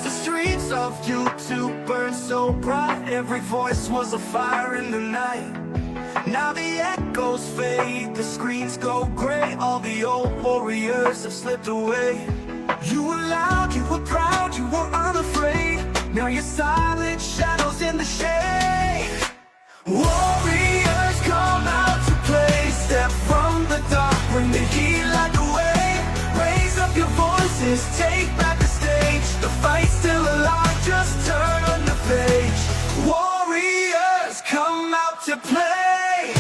the streets of YouTube burned so bright, every voice was a fire in the night. Now the echoes fade, the screens go gray, all the old warriors have slipped away. You were loud, you were proud, you were unafraid. Now you're silent, shadows in the shade. Warriors come out to play, step from the dark, bring the heat like a wave. Raise up your voices, take back the stage. The fight's still alive, just turn the page. Warriors come out to play.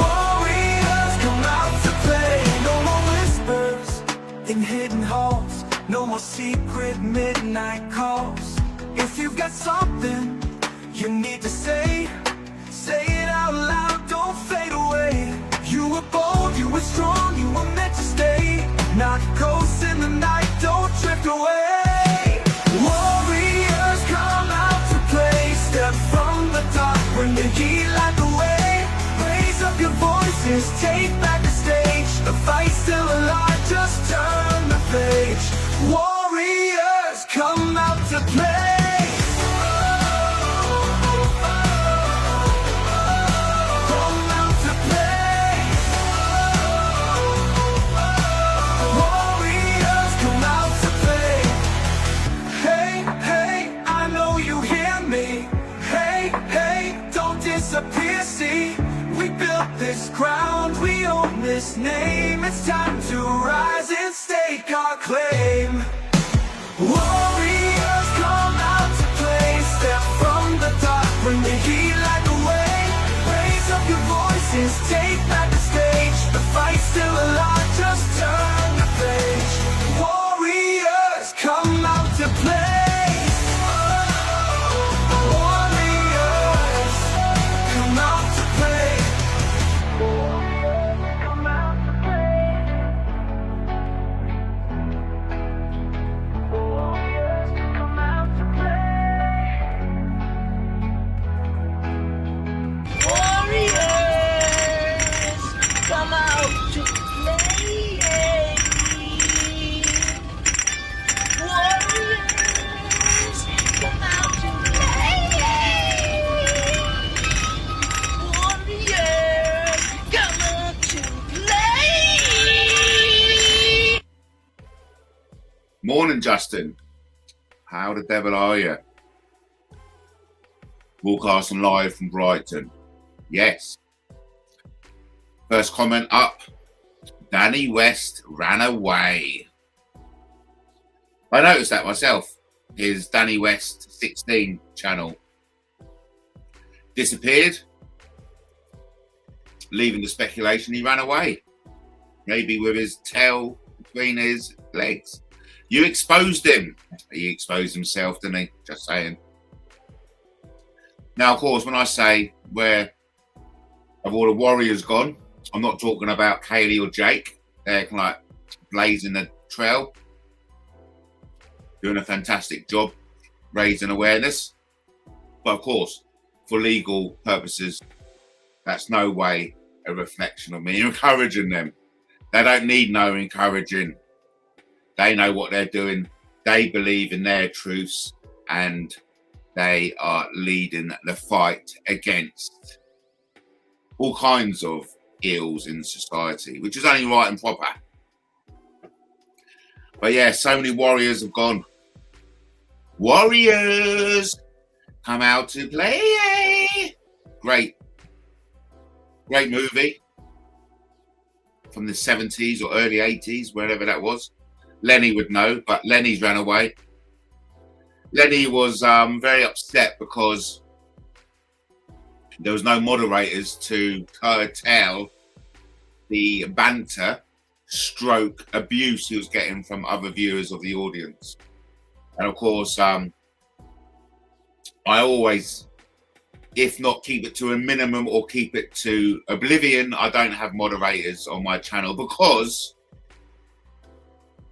Warriors come out to play. No more whispers in hidden halls, no more secret midnight calls. If you've got something you need to say, say it out loud, don't fade away. You were bold, you were strong, you were meant to stay. Not ghosts in the night, don't drift away. Warriors come out to play, step from the dark, bring the heat like a wave. Raise up your voices, take back the stage. The fight's still alive, just turn the page. Warriors come out to play. See, we built this ground, we own this name. It's time to rise and stake our claim. Warriors come out to play, step from the dark, bring the heat like a wave. Raise up your voices, take back the stage. The fight's still alive, just turn the page. Warriors come out to play. Morning, Justin. How the devil are you? Broadcasting live from Brighton. Yes. First comment up. Danny West ran away. I noticed that myself. His Danny West 16 channel disappeared, leaving the speculation he ran away. Maybe with his tail between his legs. You exposed him. He exposed himself, didn't he? Just saying. Now, of course, when I say where have all the warriors gone, I'm not talking about Kaylee or Jake. They're kind of like blazing the trail, doing a fantastic job, raising awareness. But of course, for legal purposes, that's no way a reflection of me encouraging them. They don't need no encouraging. They know what they're doing. They believe in their truths, and they are leading the fight against all kinds of ills in society, which is only right and proper. But yeah, so many warriors have gone. Warriors come out to play. Great movie from the 70s or early 80s, wherever that was. Lenny would know, but Lenny's ran away. Lenny was very upset because there was no moderators to curtail the banter, stroke abuse he was getting from other viewers of the audience. And of course, I always, if not keep it to a minimum or keep it to oblivion, I don't have moderators on my channel because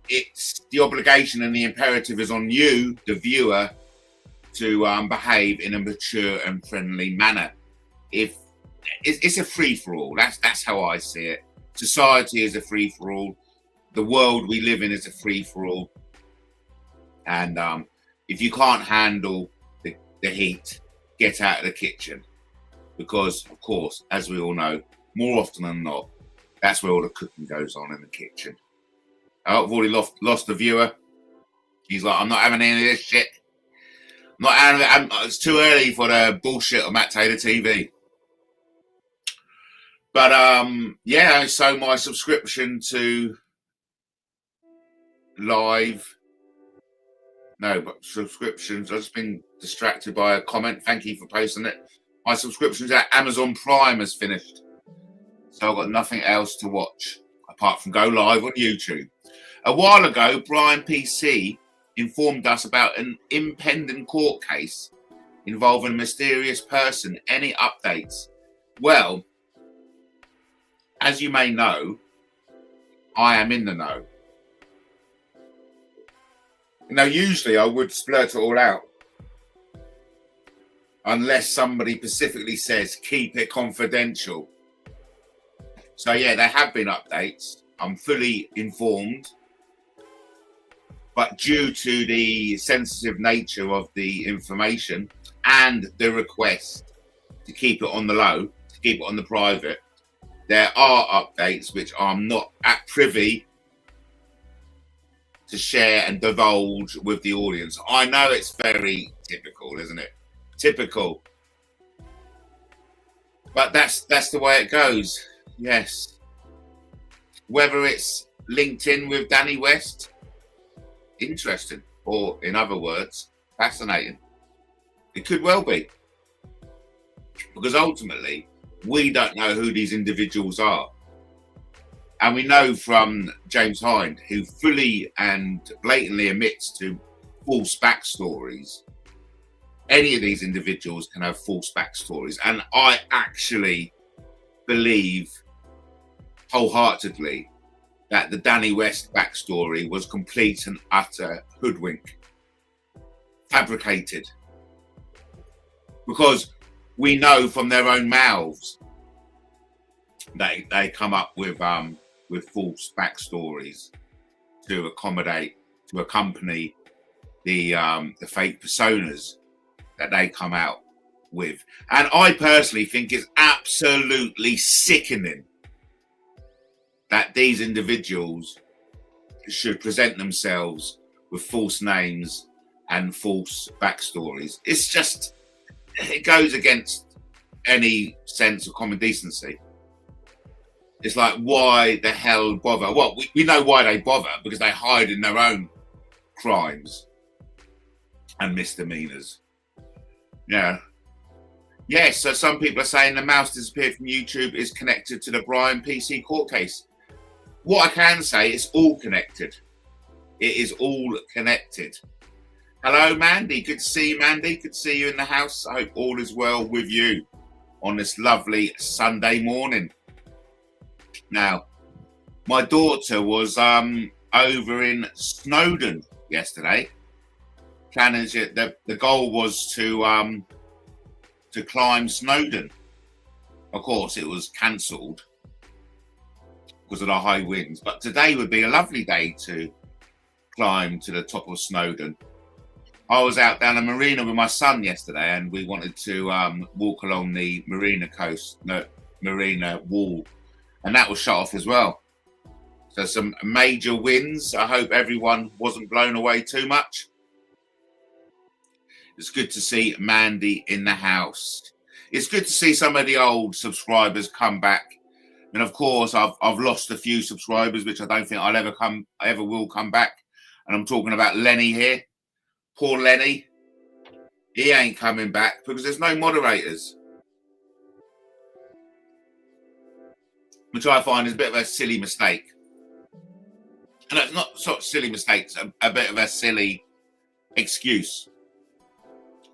it's the obligation and the imperative is on you, the viewer, to behave in a mature and friendly manner. If it's a free-for-all, that's how I see it. Society is a free-for-all. the world we live in is a free-for-all. And if you can't handle the heat, get out of the kitchen. Because, of course, as we all know, more often than not, that's where all the cooking goes on, in the kitchen. I've already lost the viewer. He's like, I'm not having any of this shit. I'm not having it. It's too early for the bullshit on Matt Taylor TV. But yeah, so my subscription to subscriptions. I've just been distracted by a comment. Thank you for posting it. My subscription to Amazon Prime has finished. So I've got nothing else to watch apart from go live on YouTube. A while ago, Brian PC informed us about an impending court case involving a mysterious person. Any updates? Well, as you may know, I am in the know. Now, usually I would splurt it all out, unless somebody specifically says keep it confidential. So yeah, there have been updates. I'm fully informed. But due to the sensitive nature of the information and the request to keep it on the low, to keep it on the private, there are updates which I'm not at privy to share and divulge with the audience. I know it's very typical, isn't it? Typical. But that's the way it goes. Yes. Whether it's linked in with Danny West, interesting, or in other words, fascinating. It could well be. Because ultimately, we don't know who these individuals are. And we know from James Hind, who fully and blatantly admits to false backstories, any of these individuals can have false backstories. And I actually believe wholeheartedly that the Danny West backstory was complete and utter hoodwink, fabricated. Because we know from their own mouths that they come up with false backstories to accompany the fake personas that they come out with. And I personally think it's absolutely sickening that these individuals should present themselves with false names and false backstories. It's just, it goes against any sense of common decency. It's like, why the hell bother? Well, we know why they bother, because they hide in their own crimes and misdemeanors. Yeah. Yes, so some people are saying the mouse disappeared from YouTube is connected to the Brian PC court case. What I can say, it's all connected. It is all connected. Hello, Mandy. Good to see you, Mandy. Good to see you in the house. I hope all is well with you on this lovely Sunday morning. Now, my daughter was over in Snowdon yesterday. Planning the goal was to climb Snowdon. Of course, it was cancelled because of the high winds. But today would be a lovely day to climb to the top of Snowdon. I was out down the marina with my son yesterday, and we wanted to walk along the marina wall, and that was shut off as well. So some major winds. I hope everyone wasn't blown away too much. It's good to see Mandy in the house. It's good to see some of the old subscribers come back. And of course, I've lost a few subscribers, which I don't think I ever will come back. And I'm talking about Lenny here. Poor Lenny. He ain't coming back because there's no moderators. Which I find is a bit of a silly mistake. And it's not sort of silly mistakes, a bit of a silly excuse.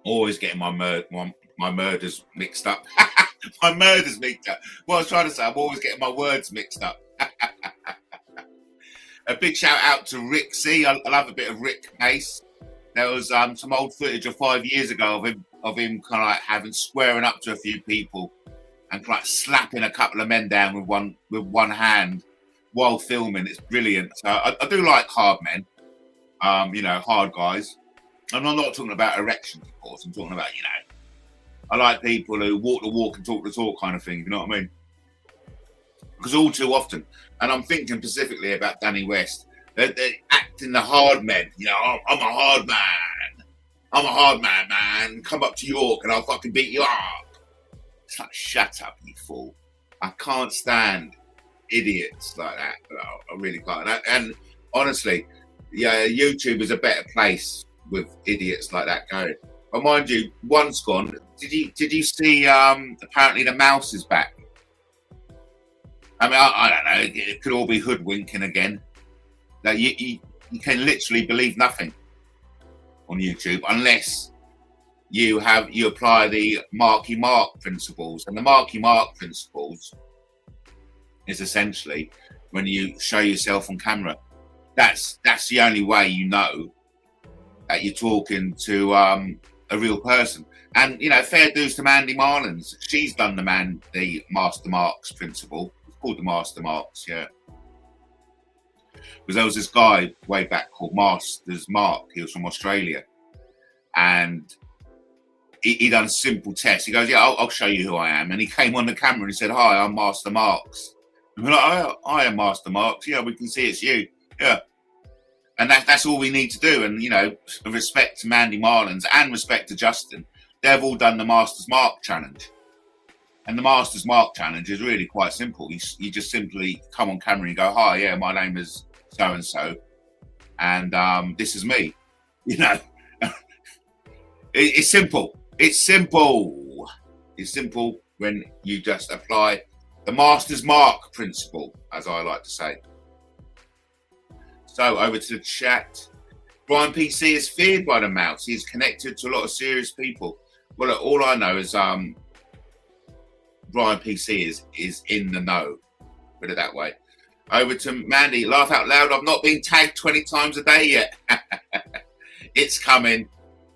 Always getting my murders mixed up. My murders mixed up. What I was trying to say, I'm always getting my words mixed up. A big shout out to Rick C. I love a bit of Rick Pace. There was some old footage of 5 years ago of him kind of like squaring up to a few people and like slapping a couple of men down with one hand. while filming. It's brilliant. So I do like hard men, hard guys. And I'm not talking about erections, of course. I'm talking about, I like people who walk the walk and talk the talk kind of thing. You know what I mean? Because all too often, and I'm thinking specifically about Danny West, they're acting the hard men. I'm a hard man. I'm a hard man. Come up to York and I'll fucking beat you up. It's like, shut up, you fool. I can't stand idiots like that. I really can't. And honestly, yeah, YouTube is a better place with idiots like that going. But mind you, one's gone. Did you see? Apparently, the mouse is back. I mean, I don't know. It could all be hoodwinking again. That you can literally believe nothing on YouTube unless you apply the Marky Mark principles. And the Marky Mark principles is essentially when you show yourself on camera. That's the only way you know that you're talking to a real person. And fair dues to Mandy Marlins. She's done the Master Marks principle. It's called the Master Marks, yeah. Because there was this guy way back called Masters Mark. He was from Australia, and he done a simple test. He goes, "Yeah, I'll show you who I am." And he came on the camera and he said, "Hi, I'm Master Marks." And we're like, "Oh, I am Master Marks. Yeah, we can see it's you." Yeah. And that's all we need to do. And, respect to Mandy Marlins and respect to Justin, they've all done the Masters Mark Challenge. And the Masters Mark Challenge is really quite simple. You just simply come on camera and go, "Hi, yeah, my name is so-and-so. And this is me." It's simple. It's simple. It's simple when you just apply the Masters Mark principle, as I like to say. So over to the chat. Brian PC is feared by the mouse. He's connected to a lot of serious people. Well, look, all I know is Brian PC is in the know. Put it that way. Over to Mandy. Laugh out loud. I've not been tagged 20 times a day yet. It's coming.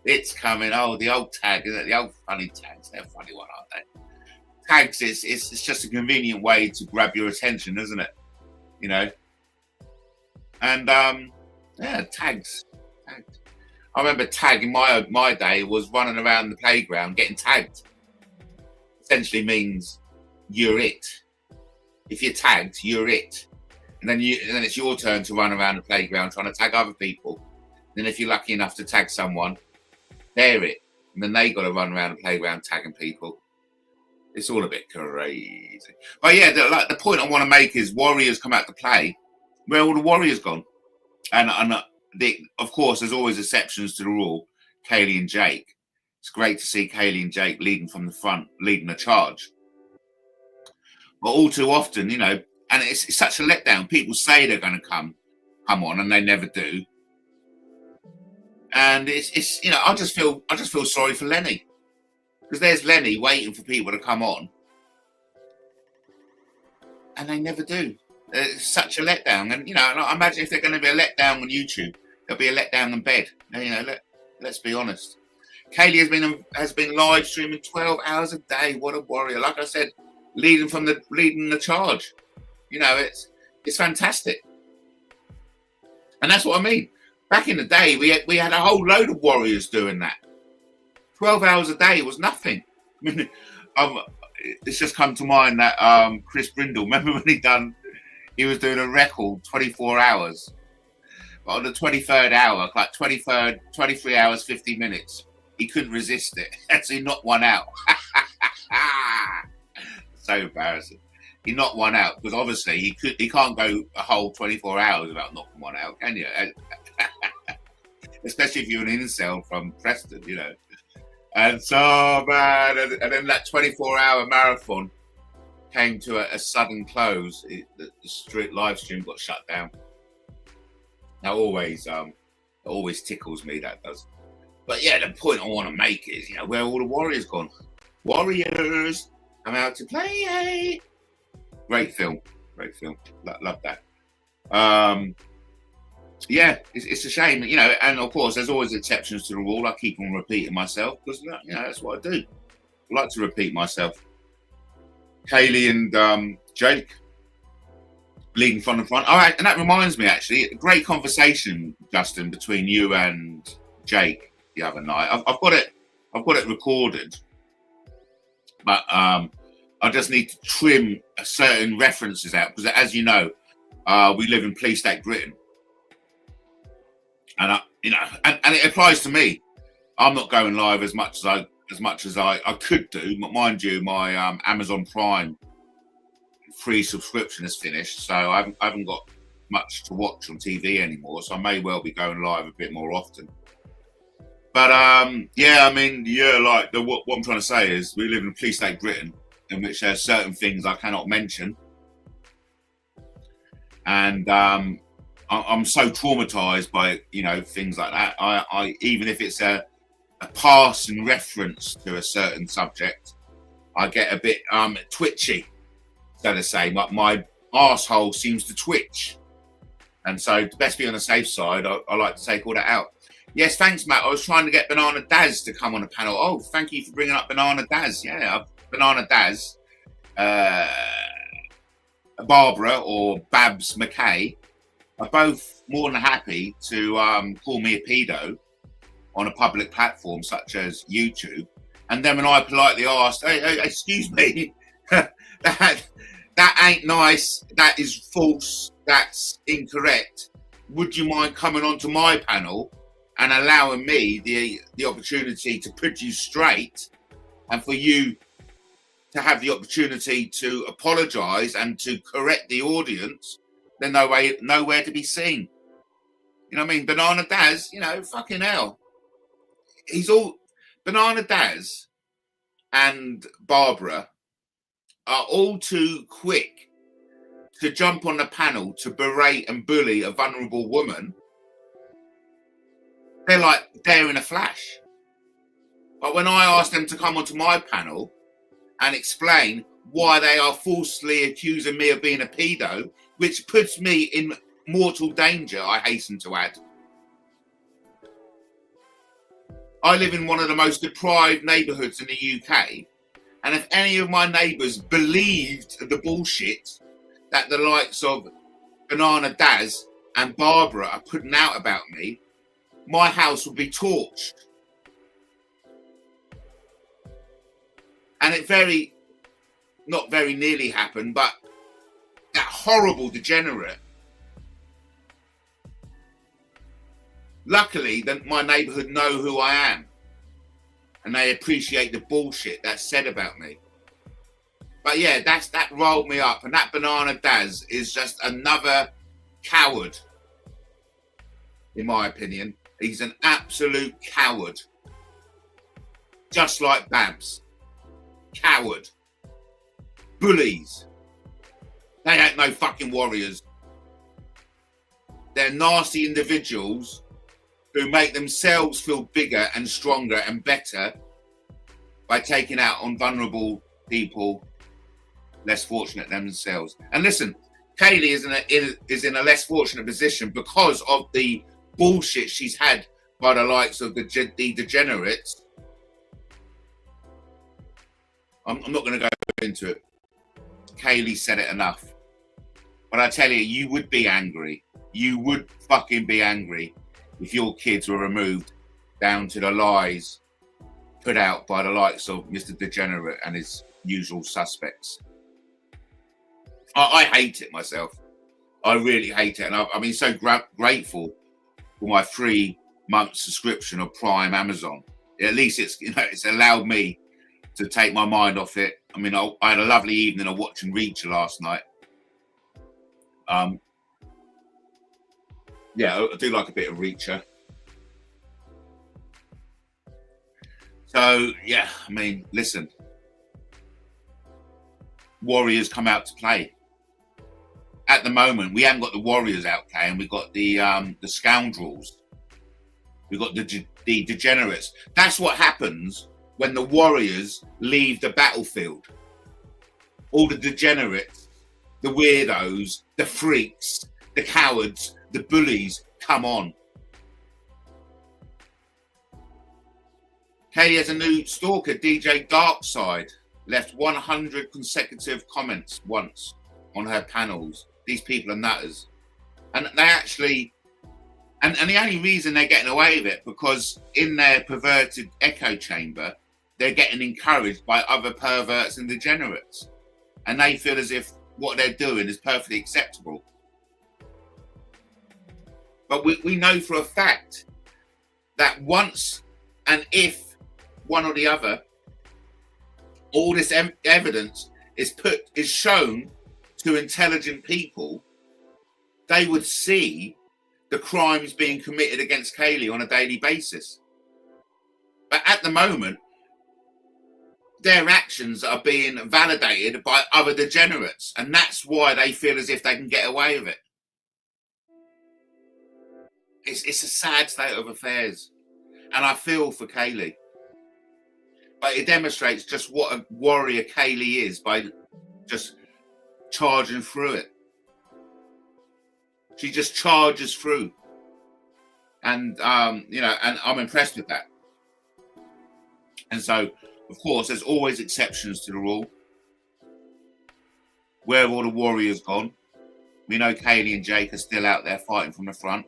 It's coming. Oh, the old tag, isn't it? The old funny tags. They're a funny one, aren't they? Tags it's just a convenient way to grab your attention, isn't it? And tags. I remember tag in my day was running around the playground getting tagged. Essentially means you're it. If you're tagged, you're it. And then it's your turn to run around the playground trying to tag other people. Then if you're lucky enough to tag someone, they're it. And then they got to run around the playground tagging people. It's all a bit crazy. But yeah, the point I want to make is Warriors come out to play. Where all the Warriors gone? And of course, there's always exceptions to the rule. Kaylee and Jake. It's great to see Kaylee and Jake leading from the front, leading the charge. But all too often, and it's such a letdown. People say they're going to come on, and they never do. And it's I just feel sorry for Lenny, because there's Lenny waiting for people to come on, and they never do. It's such a letdown. And I imagine if they're going to be a letdown on YouTube, there'll be a letdown in bed. Let's be honest. Kaylee has been live streaming 12 hours a day. What a warrior! Like I said, leading the charge. It's fantastic. And that's what I mean. Back in the day, we had a whole load of warriors doing that. 12 hours a day was nothing. I mean, it's just come to mind that Chris Brindle. Remember when he was doing a record 24 hours. But on the 23rd hour, like 23 hours, 50 minutes, he couldn't resist it. So he knocked one out. So embarrassing. He knocked one out because obviously he can't go a whole 24 hours without knocking one out, can you? Especially if you're an incel from Preston, And so bad. And then that 24-hour marathon came to a sudden close. The street live stream got shut down. Now, it always tickles me, that does. But yeah, the point I want to make is, where all the Warriors gone? Warriors, I'm out to play. Great film. Love that. Yeah, it's a shame, and of course, there's always exceptions to the rule. I keep on repeating myself because, that's what I do. I like to repeat myself. Kaylee and Jake. leading from the front. All right, and that reminds me, actually, a great conversation, Justin, between you and Jake the other night. I've got it recorded, but I just need to trim certain references out because, as you know, we live in police state Britain, and and it applies to me. I'm not going live as much as I could do, but mind you, my Amazon Prime free subscription is finished, so I haven't got much to watch on TV anymore. So I may well be going live a bit more often. But what I'm trying to say is we live in a police state Britain in which there's certain things I cannot mention, and I'm so traumatized by things like that. I even if it's a passing reference to a certain subject, I get a bit twitchy, so to say. My arsehole seems to twitch, and so to best be on the safe side, I like to take all that out. Yes, thanks, Matt. I was trying to get Banana Daz to come on the panel. Oh, thank you for bringing up Banana Daz. Yeah, Banana Daz, Barbara or Babs McKay are both more than happy to call me a pedo on a public platform such as YouTube. And then when I politely asked, hey, excuse me, that ain't nice, that is false, that's incorrect. Would you mind coming onto my panel and allowing me the opportunity to put you straight and for you to have the opportunity to apologise and to correct the audience? They're nowhere to be seen. You know what I mean? Banana Daz, fucking hell. Banana Daz and Barbara are all too quick to jump on the panel to berate and bully a vulnerable woman. They're like there in a flash. But when I ask them to come onto my panel and explain why they are falsely accusing me of being a pedo, which puts me in mortal danger, I hasten to add. I live in one of the most deprived neighbourhoods in the UK, and if any of my neighbours believed the bullshit that the likes of Banana Daz and Barbara are putting out about me, my house would be torched. And it not very nearly happened, but that horrible degenerate, luckily my neighbourhood know who I am and they appreciate the bullshit that's said about me. But yeah, that rolled me up, and that Banana Daz is just another coward, in my opinion. He's an absolute coward. Just like Babs. Coward. Bullies. They ain't no fucking warriors. They're nasty individuals who make themselves feel bigger and stronger and better by taking out on vulnerable people less fortunate than themselves. And listen, Kaylee is in a less fortunate position because of the bullshit she's had by the likes of the degenerates. I'm not going to go into it. Kaylee said it enough. But I tell you, you would be angry. You would fucking be angry if your kids were removed down to the lies put out by the likes of Mr. Degenerate and his usual suspects. I hate it myself. I really hate it. And I've been so grateful for my 3-month subscription of Prime Amazon. At least it's allowed me to take my mind off it. I mean, I had a lovely evening of watching Reacher last night. Yeah, I do like a bit of Reacher. So, yeah, I mean, listen. Warriors come out to play. At the moment, we haven't got the Warriors out playing. We've got the scoundrels. We've got the degenerates. That's what happens when the Warriors leave the battlefield. All the degenerates, the weirdos, the freaks, the cowards, the bullies come on. Katie has a new stalker, DJ Darkside, left 100 consecutive comments once on her panels. these people are nutters. And they actually, and the only reason they're getting away with it, because in their perverted echo chamber, they're getting encouraged by other perverts and degenerates. And they feel as if what they're doing is perfectly acceptable. But we know for a fact that once and if one or the other, all this evidence is shown to intelligent people, they would see the crimes being committed against Kaylee on a daily basis. But at the moment, their actions are being validated by other degenerates, and that's why they feel as if they can get away with it. It's a sad state of affairs, and I feel for Kaylee. But it demonstrates just what a warrior Kaylee is by just charging through it. She just charges through, and and I'm impressed with that. And so, of course, there's always exceptions to the rule. Where have all the warriors gone? We know Kaylee and Jake are still out there fighting from the front.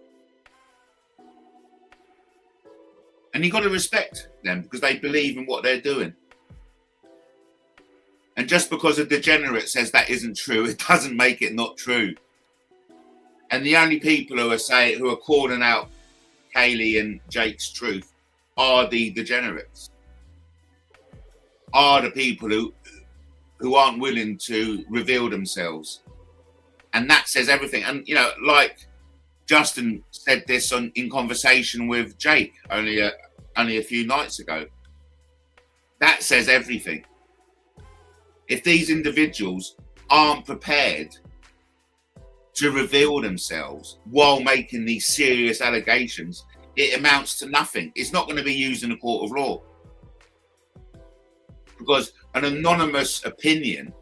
And you've got to respect them because they believe in what they're doing. And just because a degenerate says that isn't true, it doesn't make it not true. And the only people who are calling out Kaylee and Jake's truth are the degenerates. Are the people who aren't willing to reveal themselves. And that says everything. And like Justin said this in conversation with Jake only a few nights ago. That says everything. If these individuals aren't prepared to reveal themselves while making these serious allegations, it amounts to nothing. It's not going to be used in a court of law. Because an anonymous opinion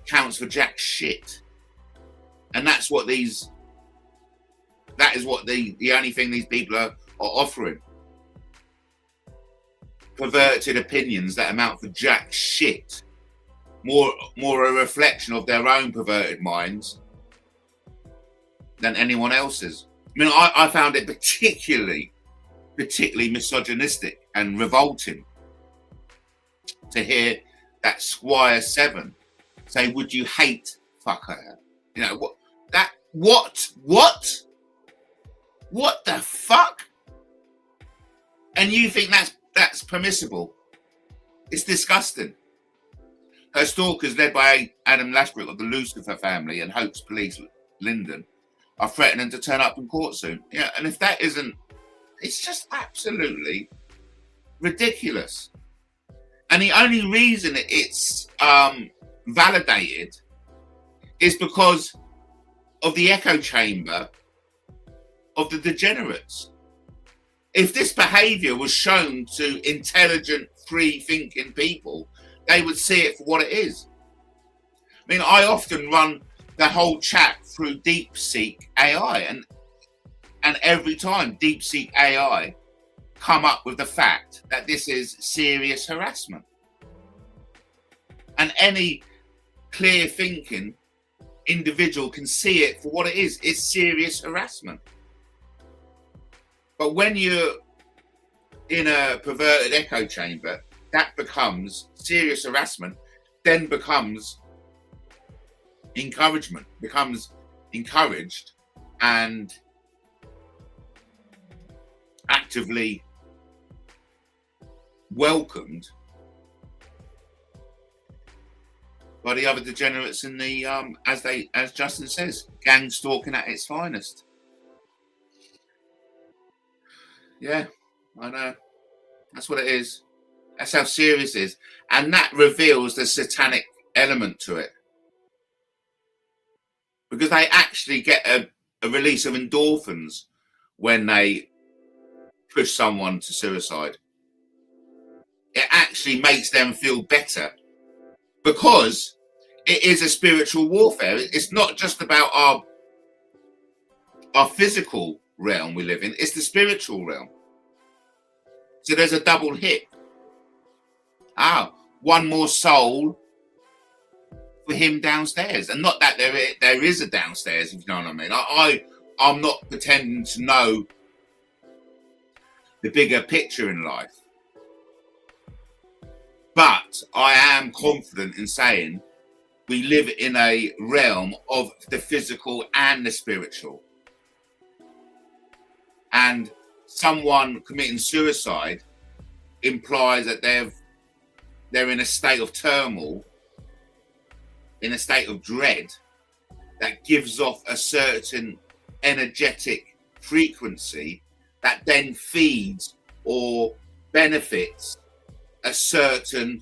counts for jack shit. And that is what the only thing these people are offering. Perverted opinions that amount for jack shit. More a reflection of their own perverted minds than anyone else's. I mean, I found it particularly misogynistic and revolting to hear that Squire 7 say, "Would you hate fuck her?" What the fuck? And you think that's permissible? It's disgusting. Her stalkers, led by Adam Lashbrook of the Lucifer family and Hope's Police Linden, are threatening to turn up in court soon. And if that isn't, it's just absolutely ridiculous. And the only reason it's validated is because of the echo chamber of the degenerates. If this behavior was shown to intelligent, free-thinking people, they would see it for what it is. I mean, I often run the whole chat through DeepSeek AI, and every time DeepSeek AI come up with the fact that this is serious harassment. And any clear-thinking individual can see it for what it is. It's serious harassment. But when you're in a perverted echo chamber, that becomes serious harassment, then becomes encouragement, becomes encouraged and actively welcomed by the other degenerates in the as Justin says, gang stalking at its finest. Yeah, I know. That's what it is. That's how serious it is. And that reveals the satanic element to it. Because they actually get a release of endorphins when they push someone to suicide. It actually makes them feel better because it is a spiritual warfare. It's not just about our physical realm we live in, it's the spiritual realm. So there's a double hit. One more soul for him downstairs. And not that there is a downstairs, if you know what I mean. I'm not pretending to know the bigger picture in life. But I am confident in saying we live in a realm of the physical and the spiritual. And someone committing suicide implies that they're in a state of turmoil, in a state of dread that gives off a certain energetic frequency that then feeds or benefits a certain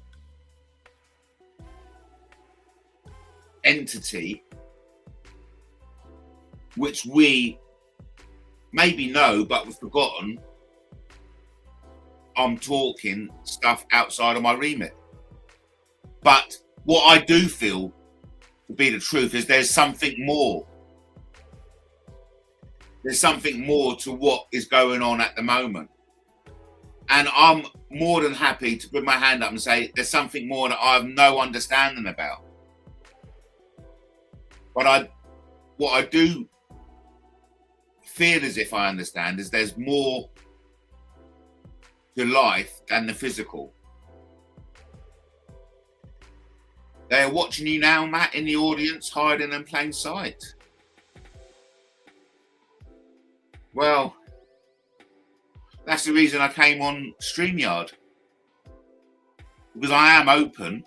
entity, which we maybe know, but we've forgotten. I'm talking stuff outside of my remit. But what I do feel to be the truth is there's something more. There's something more to what is going on at the moment. And I'm more than happy to put my hand up and say there's something more that I have no understanding about. But what I do feel as if I understand is there's more to life than the physical. They are watching you now, Matt, in the audience, hiding in plain sight. Well, that's the reason I came on StreamYard. Because I am open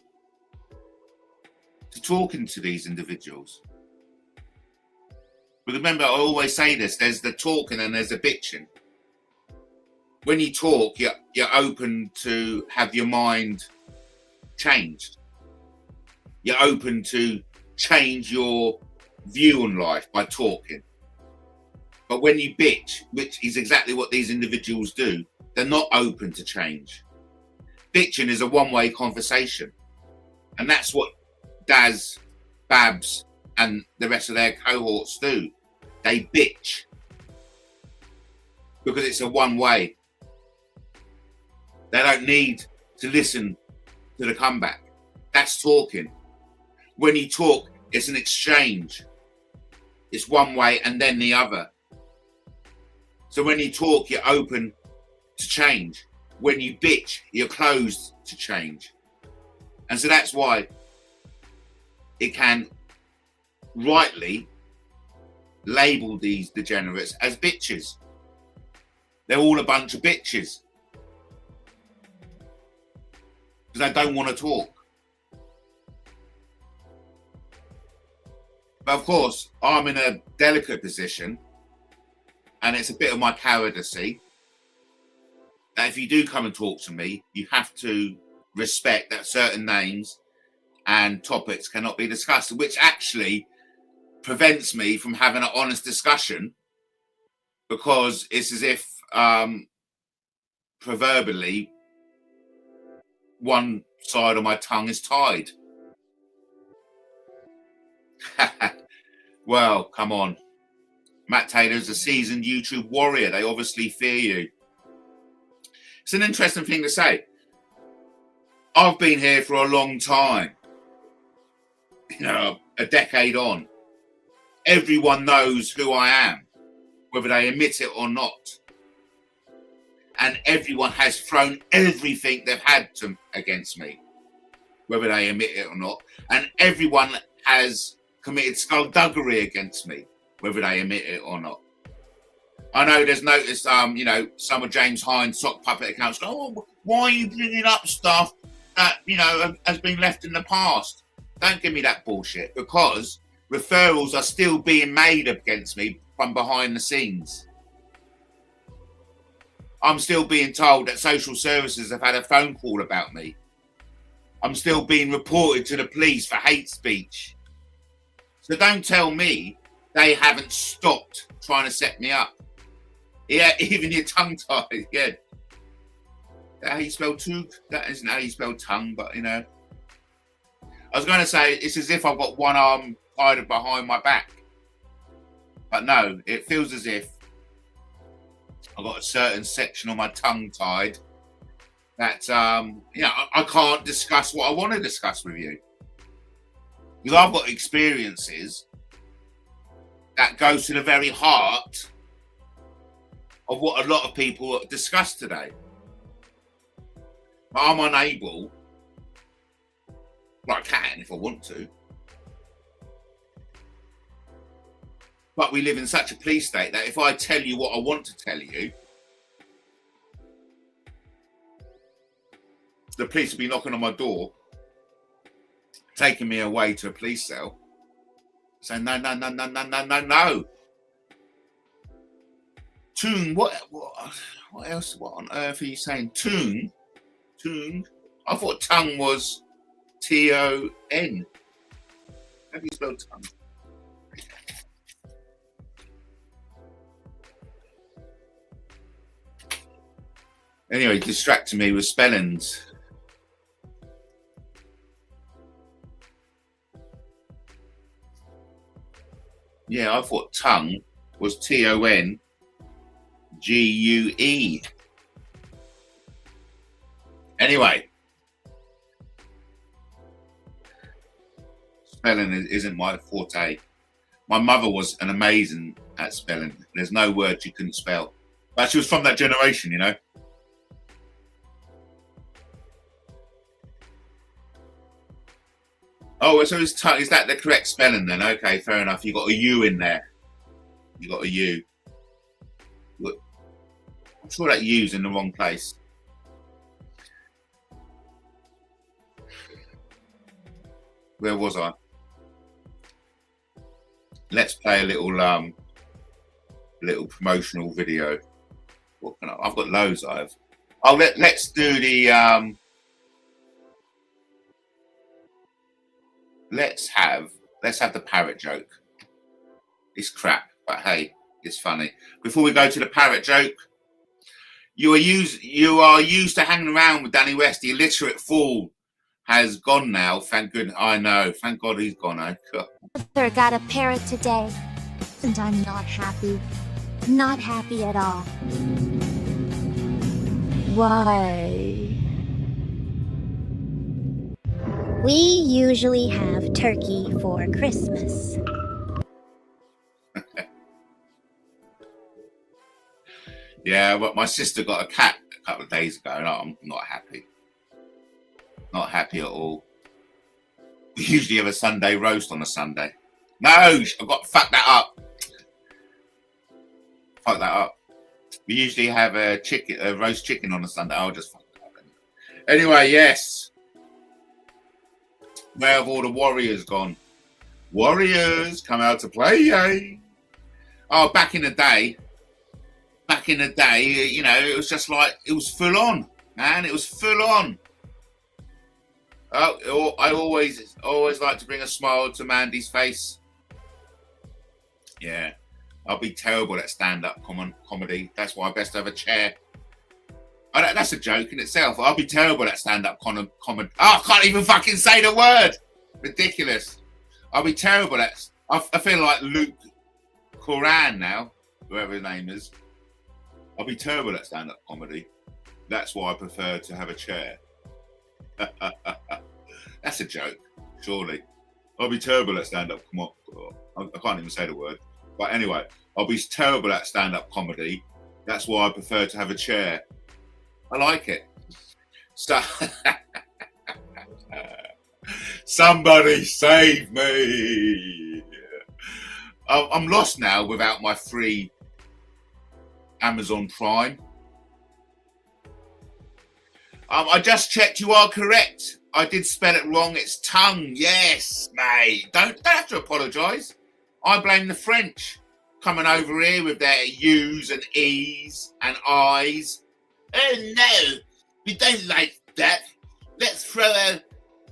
to talking to these individuals. But remember, I always say this, there's the talking and there's the bitching. When you talk, you're open to have your mind changed. You're open to change your view on life by talking. But when you bitch, which is exactly what these individuals do, they're not open to change. Bitching is a one-way conversation. And that's what Daz, Babs, and the rest of their cohorts do. They bitch. Because it's a one-way. They don't need to listen to the comeback. That's talking. When you talk, it's an exchange. It's one way and then the other. So when you talk, you're open to change. When you bitch, you're closed to change. And so that's why it can rightly label these degenerates as bitches. They're all a bunch of bitches. Because they don't want to talk. But of course, I'm in a delicate position, and it's a bit of my cowardice that if you do come and talk to me, you have to respect that certain names and topics cannot be discussed, which actually prevents me from having an honest discussion, because it's as if proverbially one side of my tongue is tied. Well, come on. Matt Taylor's a seasoned YouTube warrior. They obviously fear you. It's an interesting thing to say. I've been here for a long time. You know, a decade on. Everyone knows who I am, whether they admit it or not. And everyone has thrown everything they've had against me, whether they admit it or not. And everyone has committed skullduggery against me, whether they admit it or not. I know there's noticed, some of James Hines' sock puppet accounts go, oh, why are you bringing up stuff that, has been left in the past? Don't give me that bullshit, because referrals are still being made against me from behind the scenes. I'm still being told that social services have had a phone call about me. I'm still being reported to the police for hate speech. So don't tell me they haven't stopped trying to set me up. Yeah, even your tongue tied. Yeah. That how you spell tug? That isn't how you spell tongue, but I was going to say it's as if I've got one arm tied behind my back. But no, it feels as if I've got a certain section on my tongue tied that, I can't discuss what I want to discuss with you. Because I've got experiences that go to the very heart of what a lot of people discuss today. But I'm unable, well, I can if I want to. But we live in such a police state that if I tell you what I want to tell you, the police will be knocking on my door, taking me away to a police cell, saying, no, no, no, no, no, no, no, no. Toon, what else? What on earth are you saying? Toon? I thought tongue was T-O-N. How do you spell tongue? Anyway, distracting me with spellings. Yeah, I thought tongue was T-O-N-G-U-E. Anyway, spelling isn't my forte. My mother was an amazing at spelling. There's no word she couldn't spell. But she was from that generation, you know. Oh, so is that the correct spelling then? Okay, fair enough. You got a U in there. You got a U. I'm sure that U's in the wrong place. Where was I? Let's play a little promotional video. What can I've got loads. Let's do the let's have the parrot joke. It's crap, but hey, it's funny. Before we go to the parrot joke, you are used to hanging around with Danny West. The illiterate fool has gone now. Thank goodness. I know. Thank God he's gone. I got a parrot today, and I'm not happy. Not happy at all. Why? We usually have turkey for Christmas. Yeah, but my sister got a cat a couple of days ago, and I'm not happy. Not happy at all. We usually have a Sunday roast on a Sunday. No, I've got to fuck that up. Fuck that up. We usually have a roast chicken on a Sunday. I'll just fuck that up. Anyway, yes. Where have all the warriors gone? Warriors, come out to play, yay. Oh, back in the day, you know, it was just like, it was full on, man. It was full on. Oh, I always like to bring a smile to Mandy's face. Yeah, I'll be terrible at stand-up comedy. That's why I best have a chair. Oh, that's a joke in itself. I'll be terrible at stand-up comedy. Oh, I can't even fucking say the word. Ridiculous. I'll be terrible at. I feel like Luke Coran now, whoever his name is. I'll be terrible at stand-up comedy. That's why I prefer to have a chair. That's a joke, surely. I'll be terrible at stand-up. Come on, I can't even say the word. But anyway, I'll be terrible at stand-up comedy. That's why I prefer to have a chair. I like it. So, somebody save me! I'm lost now without my free Amazon Prime. I just checked. You are correct. I did spell it wrong. It's tongue. Yes, mate. Don't have to apologise. I blame the French coming over here with their U's and E's and I's. Oh no, we don't like that. Let's throw a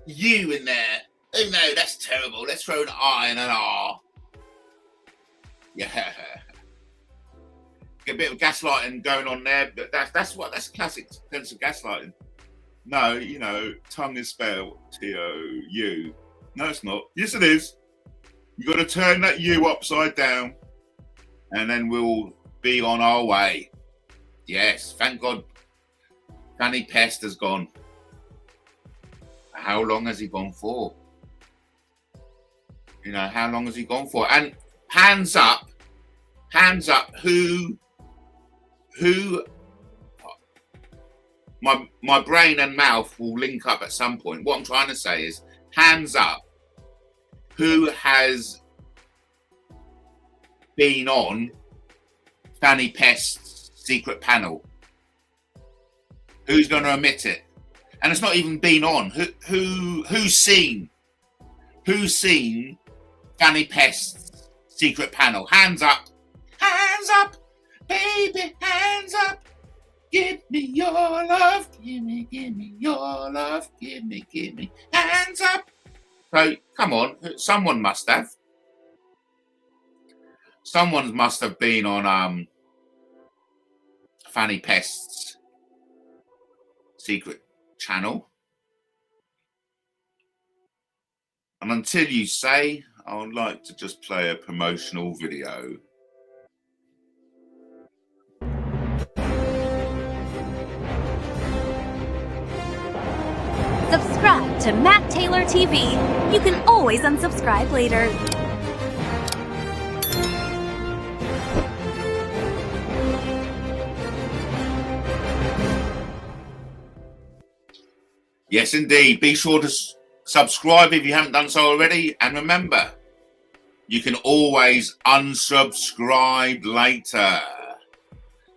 U in there. Oh no, that's terrible. Let's throw an I and an R. Yeah. Get a bit of gaslighting going on there, but that's classic sense of gaslighting. No, you know, tongue is spelled T-O-U. No, it's not. Yes, it is. You got to turn that U upside down, and then we'll be on our way. Yes, thank God. Fanny Pest has gone. How long has he gone for? You know, how long has he gone for? And hands up, who my brain and mouth will link up at some point. What I'm trying to say is, hands up, who has been on Fanny Pest's secret panel? Who's going to admit it? And it's not even been on. Who's seen Fanny Pest's secret panel? Hands up, baby, hands up. Give me your love, give me your love, give me, hands up. So, come on, someone must have. Someone must have been on Fanny Pest's secret channel. And until you say, I would like to just play a promotional video. Subscribe to Matt Taylor TV. You can always unsubscribe later. Yes, indeed. Be sure to subscribe if you haven't done so already. And remember, you can always unsubscribe later.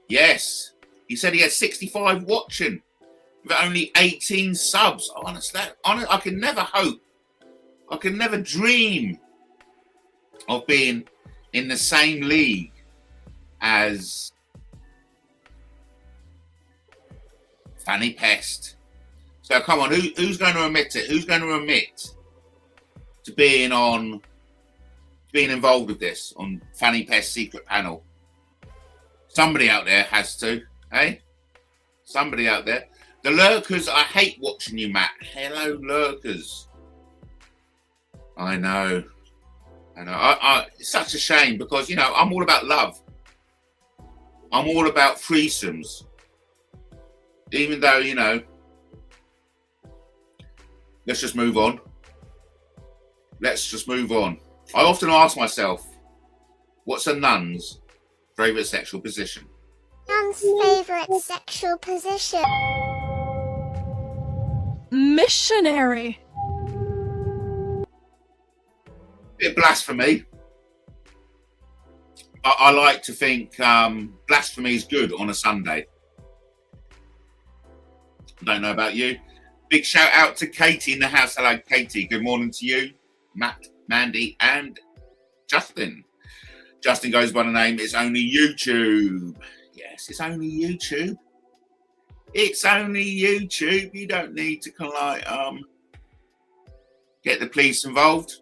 Yes, he said he had 65 watching with only 18 subs. Honestly, I can never hope, I can never dream of being in the same league as Fanny Pest. So come on, who's going to admit it? Who's going to admit to being involved with this on Fanny Pest's secret panel? Somebody out there has to, eh? Somebody out there. The lurkers, I hate watching you, Matt. Hello, lurkers. I know. It's such a shame because, you know, I'm all about love. I'm all about threesomes. Even though, you know, let's just move on. Let's just move on. I often ask myself, what's a nun's favourite sexual position? Nun's favorite sexual position. Missionary. Bit of blasphemy. I like to think blasphemy is good on a Sunday. Don't know about you. Big shout out to Katie in the house. Hello, Katie. Good morning to you, Matt, Mandy, and Justin. Justin goes by the name, it's only YouTube. Yes, it's only YouTube. It's only YouTube. You don't need to kind of like get the police involved.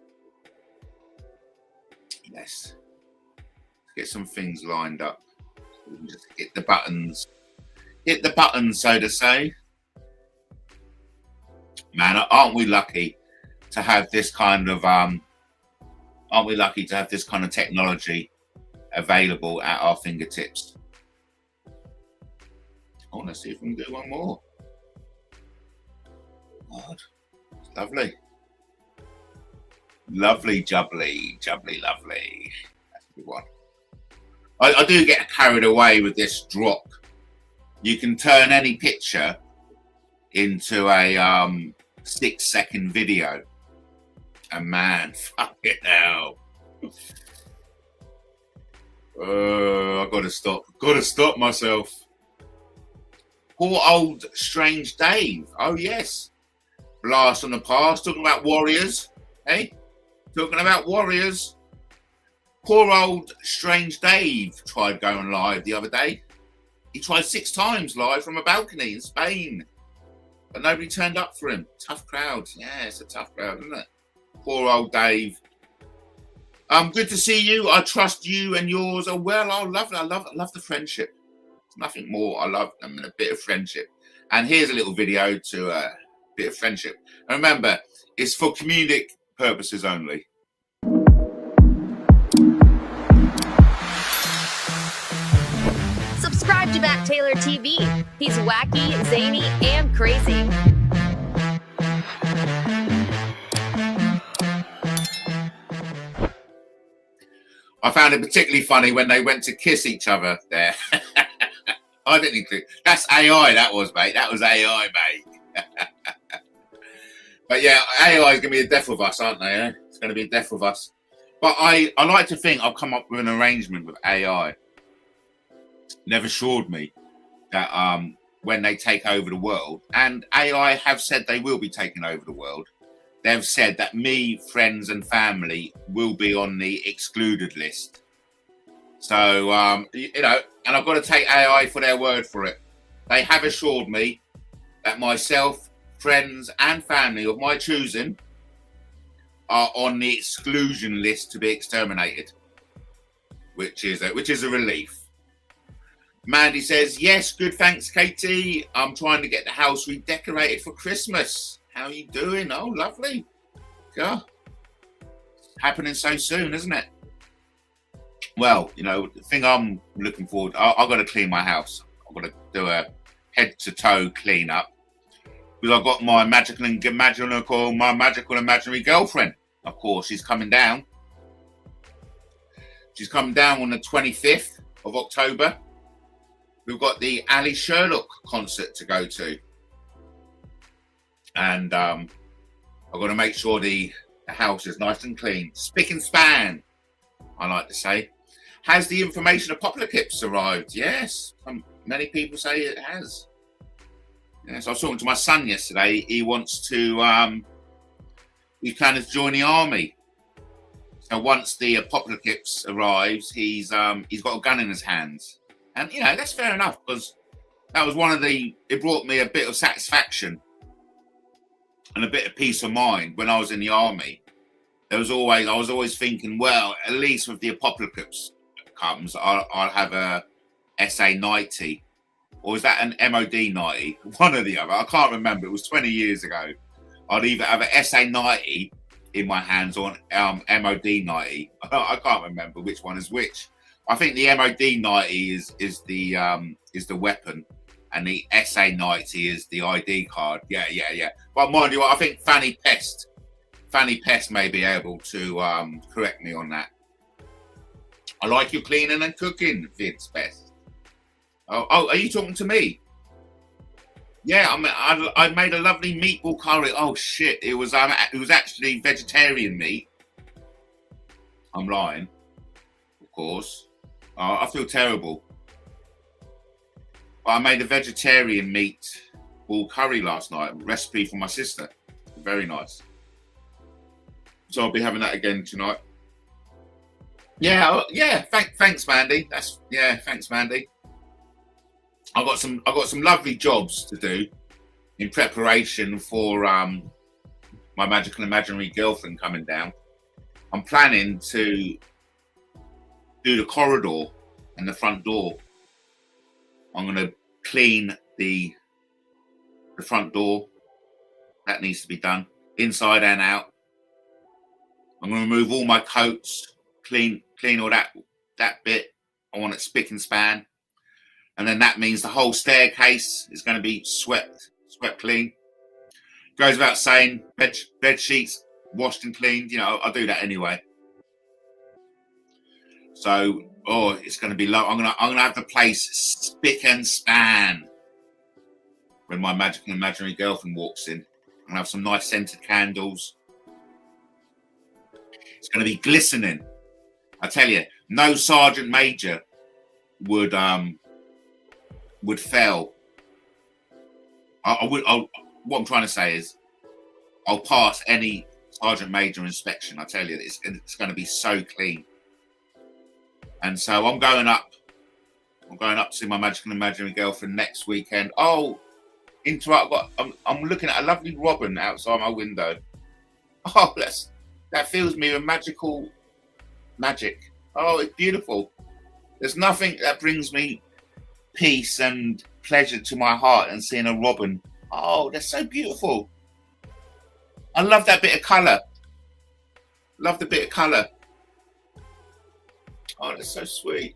Yes. Let's get some things lined up. We can just hit the buttons. Hit the buttons, so to say. Man, aren't we lucky to have this kind of technology available at our fingertips? I want to see if we can do one more. God, it's lovely. Lovely, jubbly, lovely. That's a good one. I do get carried away with this drop. You can turn any picture into a 6-second video. And man, fuck it now. I gotta stop myself. Poor old Strange Dave. Oh yes. Blast from the past. Talking about warriors. Hey? Talking about warriors. Poor old Strange Dave tried going live the other day. He tried 6 times live from a balcony in Spain. But nobody turned up for him. Tough crowd. Yeah, it's a tough crowd, isn't it? Poor old Dave. Good to see you. I trust you and yours are well. I love the friendship. There's nothing more I love than a bit of friendship. And here's a little video to a bit of friendship. And remember, it's for comedic purposes only. Subscribe to Matt Taylor TV. He's wacky, zany, and crazy. I found it particularly funny when they went to kiss each other there. I didn't include. That's AI. That was, mate. That was AI, mate. But yeah, AI is going to be the death of us, aren't they? Eh? It's going to be the death of us. But I like to think I've come up with an arrangement with AI. They've assured me that when they take over the world, and AI have said they will be taking over the world, they've said that me, friends and family will be on the excluded list. So, you know, and I've got to take AI for their word for it. They have assured me that myself, friends and family of my choosing are on the exclusion list to be exterminated, which is a relief. Mandy says, yes, good, thanks, Katie. I'm trying to get the house redecorated for Christmas. How are you doing? Oh, lovely. Yeah. Happening so soon, isn't it? Well, you know, the thing I'm looking forward to, I've got to clean my house. I've got to do a head-to-toe clean up. Because I've got my magical imaginary girlfriend. Of course, she's coming down. She's coming down on the 25th of October. We've got the Ali Sherlock concert to go to. And I've got to make sure the house is nice and clean. Spick and span, I like to say. Has the information apocalypse arrived? Yes. Many people say it has. Yes, I was talking to my son yesterday. He wants to, he's planning to join the army. So once the apocalypse arrives, he's got a gun in his hands. And, you know, that's fair enough, because that was it brought me a bit of satisfaction and a bit of peace of mind when I was in the army. I was always thinking, well, at least with the apocalypse comes, I'll have a SA-90. Or was that an MOD-90? One or the other. I can't remember. It was 20 years ago. I'd either have an SA-90 in my hands or an MOD-90. I can't remember which one is which. I think the MOD-90 is the weapon, and the SA-90 is the ID card. Yeah. But mind you, I think Fanny Pest may be able to correct me on that. I like your cleaning and cooking, Vince Pest. Oh, are you talking to me? Yeah, I made a lovely meatball curry. Oh shit, it was actually vegetarian meat. I'm lying, of course. I feel terrible. But I made a vegetarian meatball curry last night. Recipe for my sister. Very nice. So I'll be having that again tonight. Yeah. Thanks, Mandy. Thanks, Mandy. I've got some lovely jobs to do in preparation for my magical imaginary girlfriend coming down. I'm planning to do the corridor and the front door. I'm going to clean the front door. That needs to be done inside and out. I'm going to remove all my coats, clean all that bit. I want it spick and span. And then that means the whole staircase is going to be swept clean. Goes without saying, bed sheets washed and cleaned. You know, I'll do that anyway. So, it's going to be low. I'm gonna have the place spick and span when my magical imaginary girlfriend walks in. I'm gonna have some nice scented candles. It's going to be glistening. I tell you, no sergeant major would fail. What I'm trying to say is, I'll pass any sergeant major inspection. I tell you, it's going to be so clean. And so I'm going up to see my magical imaginary girlfriend next weekend. Oh, interrupt! I'm looking at a lovely robin outside my window. Oh, that fills me with magic. Oh, it's beautiful. There's nothing that brings me peace and pleasure to my heart and seeing a robin. Oh, they're so beautiful. I love that bit of colour. Love the bit of colour. Oh, that's so sweet.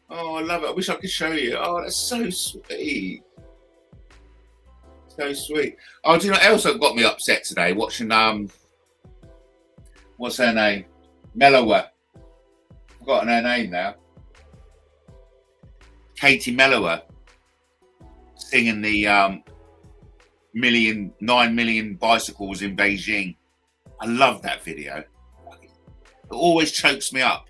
Oh, I love it. I wish I could show you. Oh, that's so sweet. So sweet. Oh, do you know what else got me upset today? Watching, what's her name? Mellower. forgotten her name now. Katie Mellower singing the 9 million bicycles in Beijing. I love that video. It always chokes me up.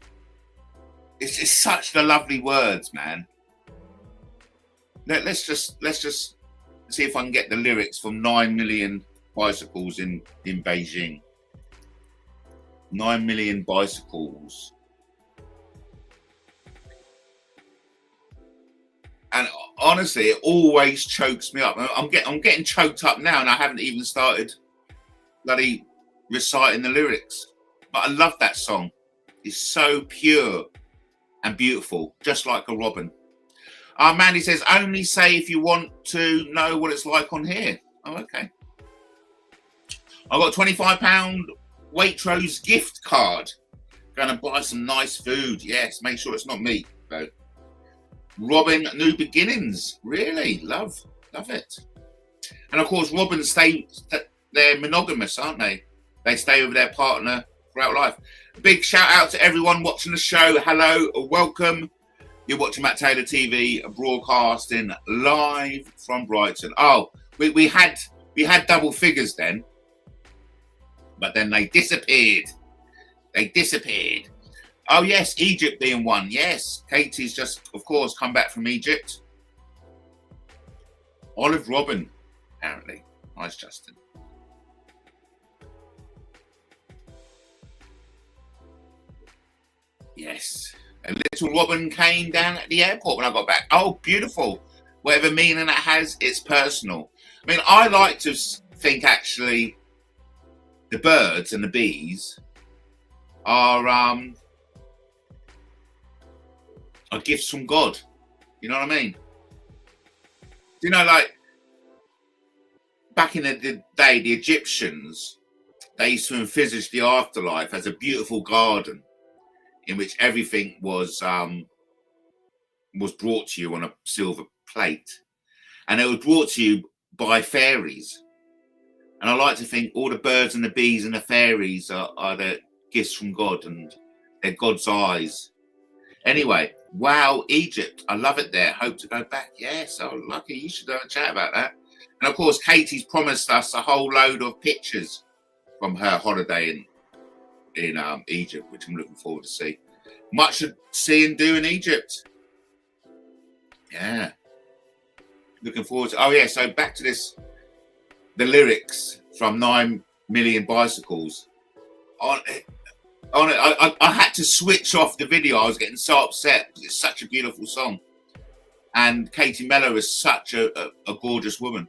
It's just such the lovely words, man. Let's just see if I can get the lyrics from 9 million bicycles in Beijing. 9 million bicycles. And honestly, it always chokes me up. I'm getting choked up now, and I haven't even started bloody reciting the lyrics. But I love that song. It's so pure and beautiful, just like a robin. Mandy says, only say if you want to know what it's like on here. Oh, okay. I've got a £25 Waitrose gift card. Going to buy some nice food. Yes, make sure it's not meat, though. Robin, New Beginnings. Really? Love it. And of course, robins they're monogamous, aren't they? They stay with their partner throughout life. A big shout out to everyone watching the show. Hello, welcome. You're watching Matt Taylor TV, broadcasting live from Brighton. Oh, we had double figures then, but then they disappeared. Oh yes, Egypt being one. Yes, Katie's just, of course, come back from Egypt. Olive Robin, apparently. Nice, Justin. Yes. A little robin came down at the airport when I got back. Oh, beautiful. Whatever meaning it has, it's personal. I mean, I like to think, actually, the birds and the bees are gifts from God. You know what I mean? You know, like, back in the day, the Egyptians, they used to envisage the afterlife as a beautiful garden in which everything was brought to you on a silver plate. And it was brought to you by fairies. And I like to think all the birds and the bees and the fairies are the gifts from God, and they're God's eyes. Anyway, wow, Egypt. I love it there. Hope to go back. Yes, oh, lucky. You should have a chat about that. And of course, Katie's promised us a whole load of pictures from her holiday in Egypt, which I'm looking forward to see. Much to see and do in Egypt. Yeah. Looking forward to. Oh yeah, so back to this. The lyrics from 9 million bicycles. I had to switch off the video. I was getting so upset because it's such a beautiful song. And Katie Mello is such a gorgeous woman.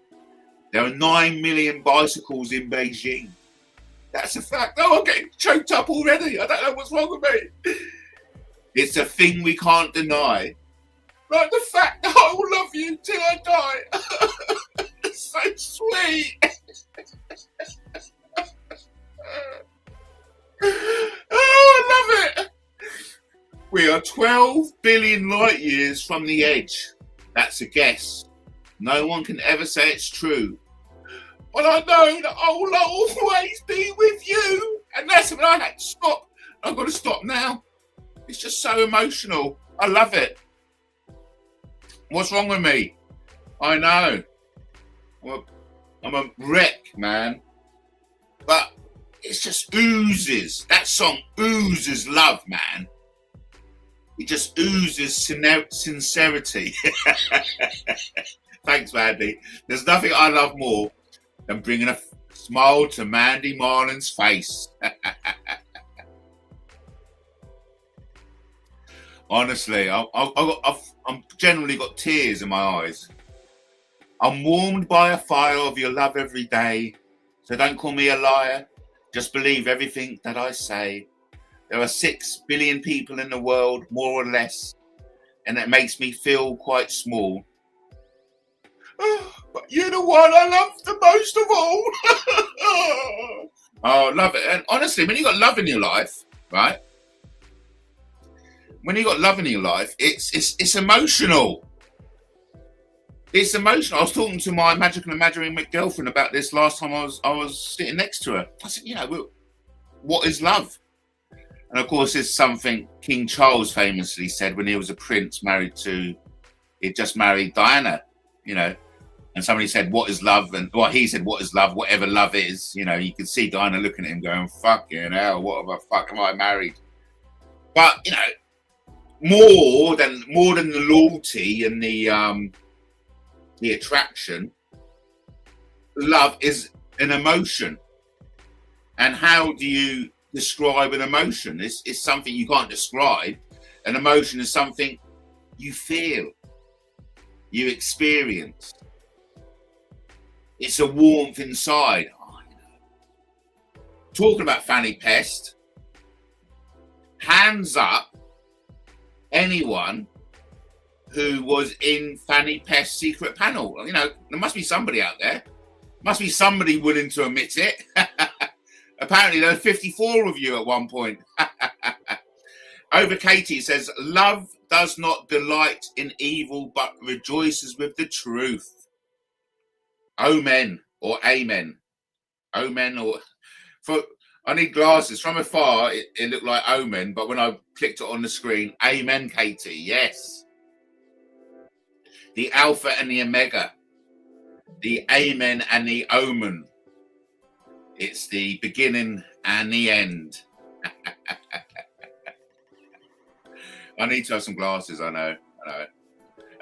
There are 9 million bicycles in Beijing. That's a fact. Oh, I'm getting choked up already. I don't know what's wrong with me. It's a thing we can't deny. Like the fact that I will love you till I die. It's so sweet. Oh, I love it. We are 12 billion light years from the edge. That's a guess. No one can ever say it's true. But I know that I will always be with you. And that's when I had to stop. I've got to stop now. It's just so emotional. I love it. What's wrong with me? I know. I'm a wreck, man. But it just oozes. That song oozes love, man. It just oozes sincerity. Thanks, Mandy. There's nothing I love more than bringing a smile to Mandy Marlin's face. Honestly, I'm generally got tears in my eyes. I'm warmed by a fire of your love every day. So don't call me a liar. Just believe everything that I say. There are 6 billion people in the world, more or less. And it makes me feel quite small. But you're the one I love the most of all. Oh, love it. And honestly, when you got love in your life, right? When you got love in your life, it's emotional. It's emotional. I was talking to my magical imaginary girlfriend about this last time I was sitting next to her. I said, you know, what is love? And of course, it's something King Charles famously said when he was a prince he'd just married Diana, you know. And somebody said, what is love? And well, he said, what is love? Whatever love is, you know, you could see Diana looking at him going, fucking hell, what the fuck am I married? But, you know, more than the loyalty and the attraction, love is an emotion. And how do you describe an emotion? It's something you can't describe. An emotion is something you feel, you experience. It's a warmth inside. Oh, you know. Talking about Fanny Pest, hands up anyone who was in Fanny Pest's secret panel. You know, there must be somebody out there. Must be somebody willing to admit it. Apparently there were 54 of you at one point. Over Katie says, love does not delight in evil, but rejoices with the truth. Omen or amen. Omen or... I need glasses. From afar, it looked like omen, but when I clicked it on the screen, amen, Katie. Yes. The Alpha and the Omega. The amen and the omen. It's the beginning and the end. I need to have some glasses. I know.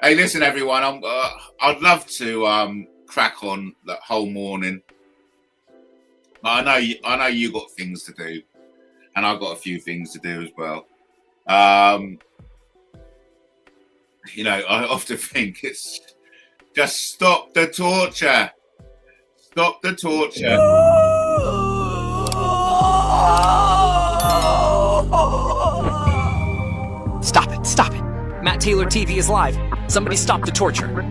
Hey, listen, everyone. I'd love to crack on that whole morning. But I know you got things to do, and I've got a few things to do as well. You know, I often think it's just stop the torture. Stop the torture. Stop it. Matt Taylor TV is live. Somebody stop the torture.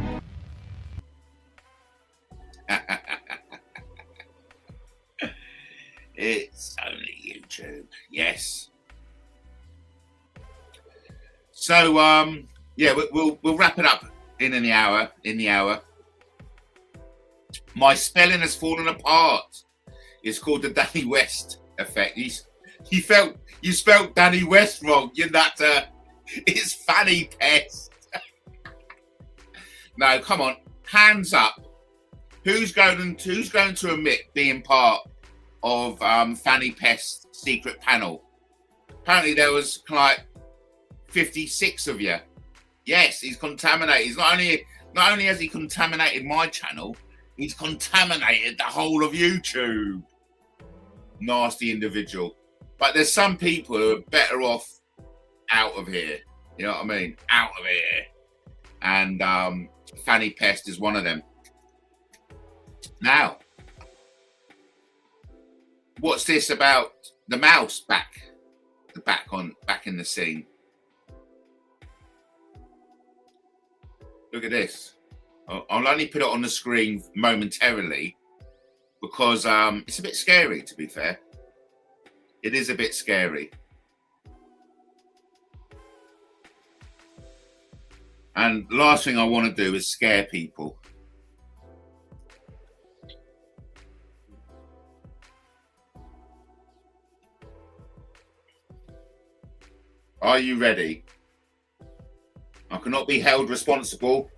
It's only YouTube. Yes. So yeah, we'll wrap it up in the hour. My spelling has fallen apart. It's called the Danny West effect. You spelled Danny West wrong. You're not. It's Fanny Pest. No, come on, hands up. Who's going to admit being part of Fanny Pest's secret panel? Apparently there was like 56 of you. Yes, he's contaminated. He's not only has he contaminated my channel, he's contaminated the whole of YouTube. Nasty individual. But there's some people who are better off out of here. You know what I mean? Out of here. And Fanny Pest is one of them. Now, what's this about the mouse back in the scene? Look at this. I'll only put it on the screen momentarily because it's a bit scary, to be fair. It is a bit scary. And the last thing I want to do is scare people. Are you ready? I cannot be held responsible.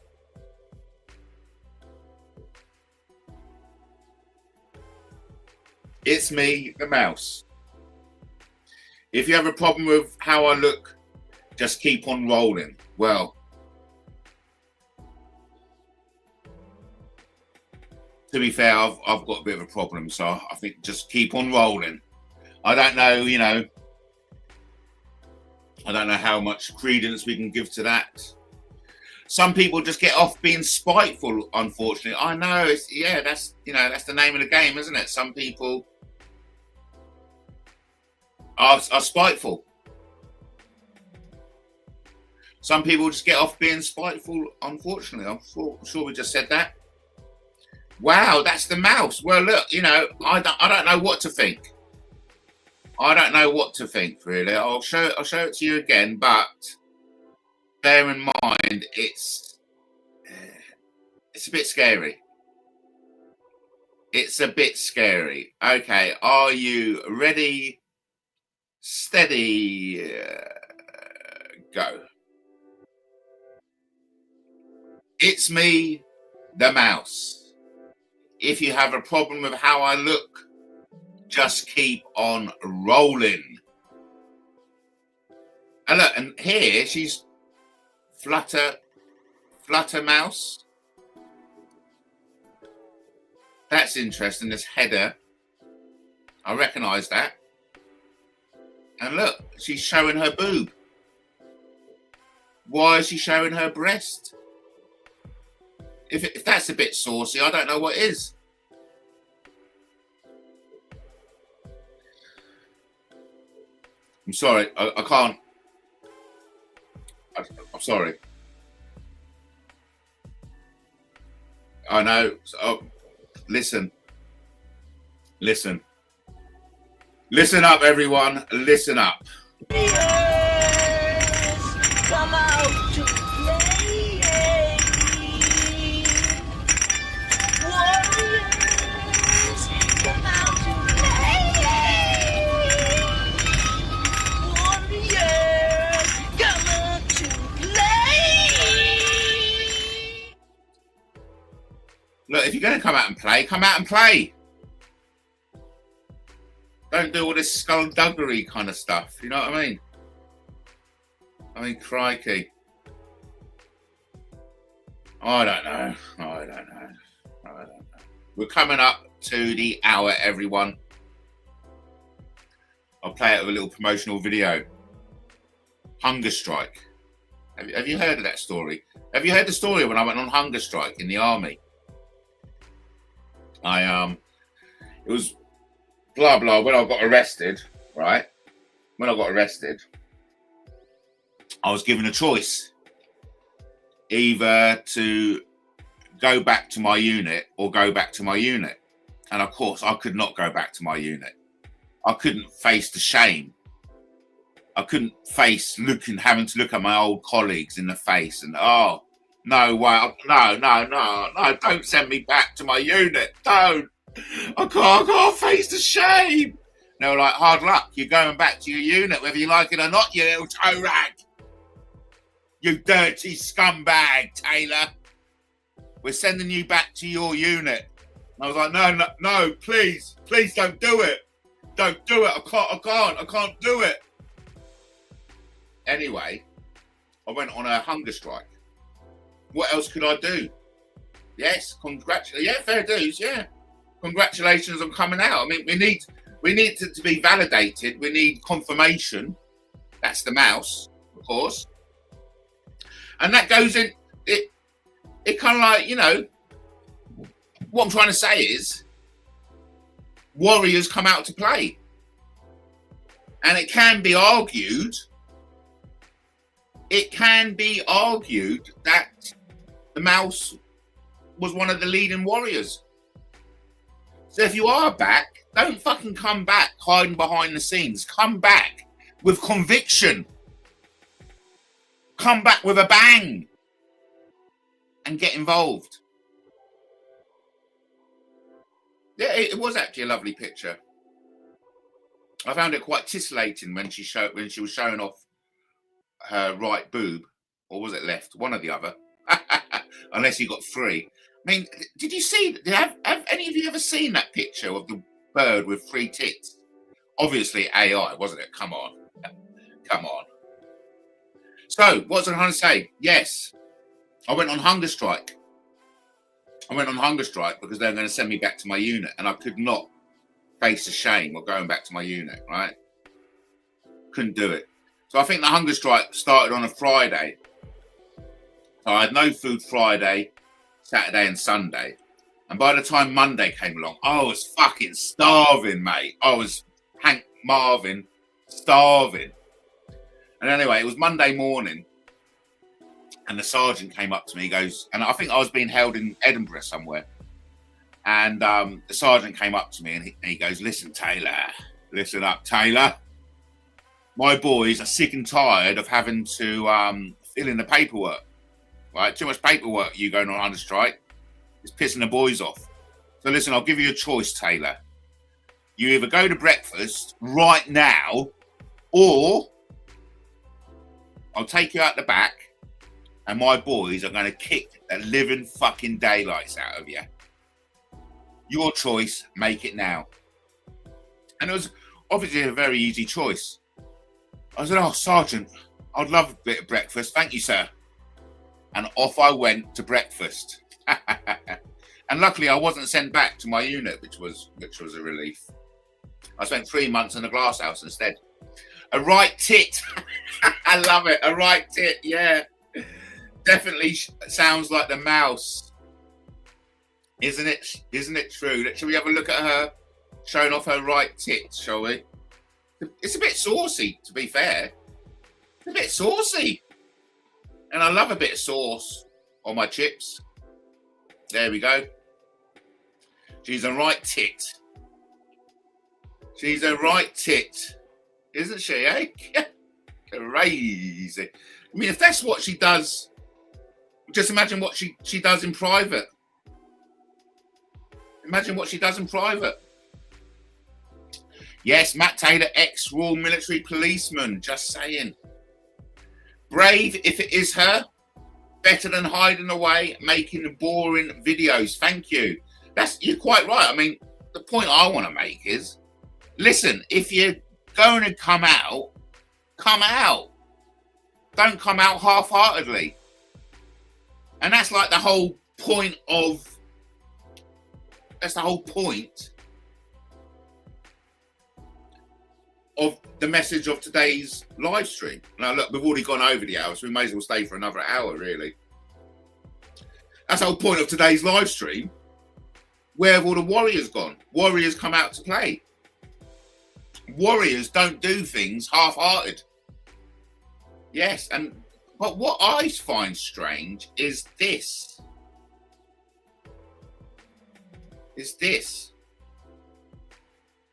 It's me, the mouse. If you have a problem with how I look, just keep on rolling. Well, to be fair, I've got a bit of a problem, so I think just keep on rolling. I don't know, you know, I don't know how much credence we can give to that. Some people just get off being spiteful, unfortunately. I know, that's the name of the game, isn't it? Some people are spiteful. Some people just get off being spiteful, unfortunately. I'm sure we just said that. Wow, that's the mouse. Well, look, you know, I don't know what to think. I don't know what to think, really. I'll show it to you again, but bear in mind it's a bit scary. It's a bit scary. Okay, are you ready, Steady. Go. It's me, the mouse. If you have a problem with how I look, just keep on rolling. And look, and here she's Flutter Mouse. That's interesting, this header. I recognise that. And look, she's showing her boob. Why is she showing her breast? If that's a bit saucy, I don't know what is. I'm sorry, I can't. I'm sorry. I know. Oh, listen. Listen up, everyone. Listen up. Come out to play. Warriors, come out to play. Warriors, come out to play. Look, if you're going to come out and play, come out and play. Don't do all this skullduggery kind of stuff. You know what I mean? I mean, crikey. I don't know. We're coming up to the hour, everyone. I'll play it with a little promotional video. Hunger strike. Have you heard of that story? Have you heard the story when I went on hunger strike in the army? It was blah blah when I got arrested, right? When I got arrested, I was given a choice, either to go back to my unit or go back to my unit. And of course, I could not go back to my unit. I couldn't face the shame. I couldn't face having to look at my old colleagues in the face and, oh, no way, no, don't send me back to my unit. Don't. I can't face the shame. They were like, hard luck. You're going back to your unit, whether you like it or not, you little toe rag. You dirty scumbag, Taylor. We're sending you back to your unit. And I was like, no, please don't do it. Don't do it. I can't do it. Anyway, I went on a hunger strike. What else could I do? Yes, fair dues, yeah. Congratulations on coming out. I mean, we need to be validated. We need confirmation. That's the mouse, of course. And that goes in, it kind of like, you know, what I'm trying to say is warriors come out to play. And it can be argued that the mouse was one of the leading warriors. So if you are back, don't fucking come back hiding behind the scenes. Come back with conviction. Come back with a bang and get involved. Yeah, it was actually a lovely picture. I found it quite titillating when she was showing off her right boob, or was it left? One or the other. Unless you got three. I mean, did you see? Have any of you ever seen that picture of the bird with three tits? Obviously AI, wasn't it? Come on. So, what was I trying to say? Yes, I went on hunger strike. Because they were going to send me back to my unit, and I could not face the shame of going back to my unit, right? Couldn't do it. So I think the hunger strike started on a Friday. So I had no food Friday, Saturday and Sunday. And by the time Monday came along, I was fucking starving, mate. I was Hank Marvin, starving. And anyway, it was Monday morning. And the sergeant came up to me, he goes, and I think I was being held in Edinburgh somewhere. And the sergeant came up to me and he goes, listen up, Taylor. My boys are sick and tired of having to fill in the paperwork. Right? Too much paperwork, you going on hunger strike. It's pissing the boys off. So listen, I'll give you a choice, Taylor. You either go to breakfast right now Or I'll take you out the back and my boys are going to kick the living fucking daylights out of you. Your choice, make it now. And it was obviously a very easy choice. I said, oh, Sergeant, I'd love a bit of breakfast. Thank you, sir. And off I went to breakfast. And luckily I wasn't sent back to my unit, which was a relief. I spent 3 months in a glass house instead. A right tit. I love it. A right tit. Yeah. Definitely sounds like the mouse. Isn't it? Isn't it true? Shall we have a look at her showing off her right tit, shall we? It's a bit saucy, to be fair. It's a bit saucy. And I love a bit of sauce on my chips. There we go. She's a right tit. She's a right tit. Isn't she, eh? Crazy. I mean, if that's what she does, just imagine what she does in private. Imagine what she does in private. Yes, Matt Taylor, ex-Royal Military Policeman. Just saying. Brave if it is her. Better than hiding away, making boring videos. Thank you. You're quite right. I mean, the point I want to make is, listen, if you're going to come out, come out. Don't come out half-heartedly. And that's like the whole point of, the message of today's live stream. Now, look, we've already gone over the hour, so we may as well stay for another hour, really. That's the whole point of today's live stream. Where have all the warriors gone? Warriors come out to play. Warriors don't do things half-hearted. Yes, but what I find strange is this.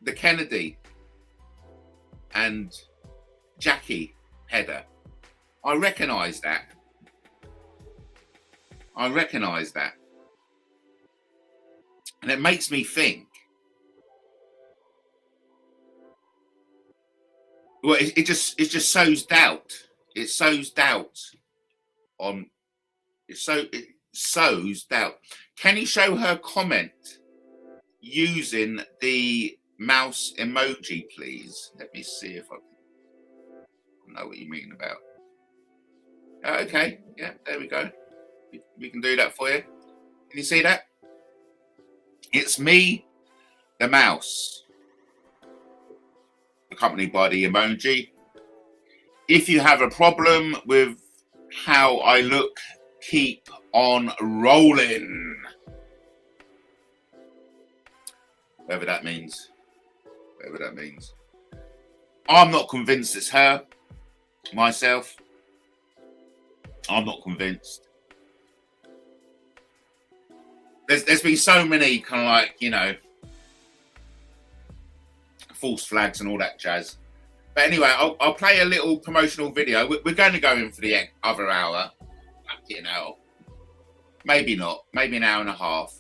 The Kennedy and Jackie header. I recognise that. And it makes me think. Well, it just sows doubt. It sows doubt on. It sows doubt. Can you show her comment using the mouse emoji, please? Let me see if I know what you mean about. Okay, yeah, there we go. We can do that for you. Can you see that? It's me, the mouse, accompanied by the emoji. If you have a problem with how I look, keep on rolling. Whatever that means. I'm not convinced it's her, myself. I'm not convinced. There's been so many kind of like, you know, false flags and all that jazz. But anyway, I'll play a little promotional video. We're going to go in for the other hour. You know, maybe not. Maybe an hour and a half.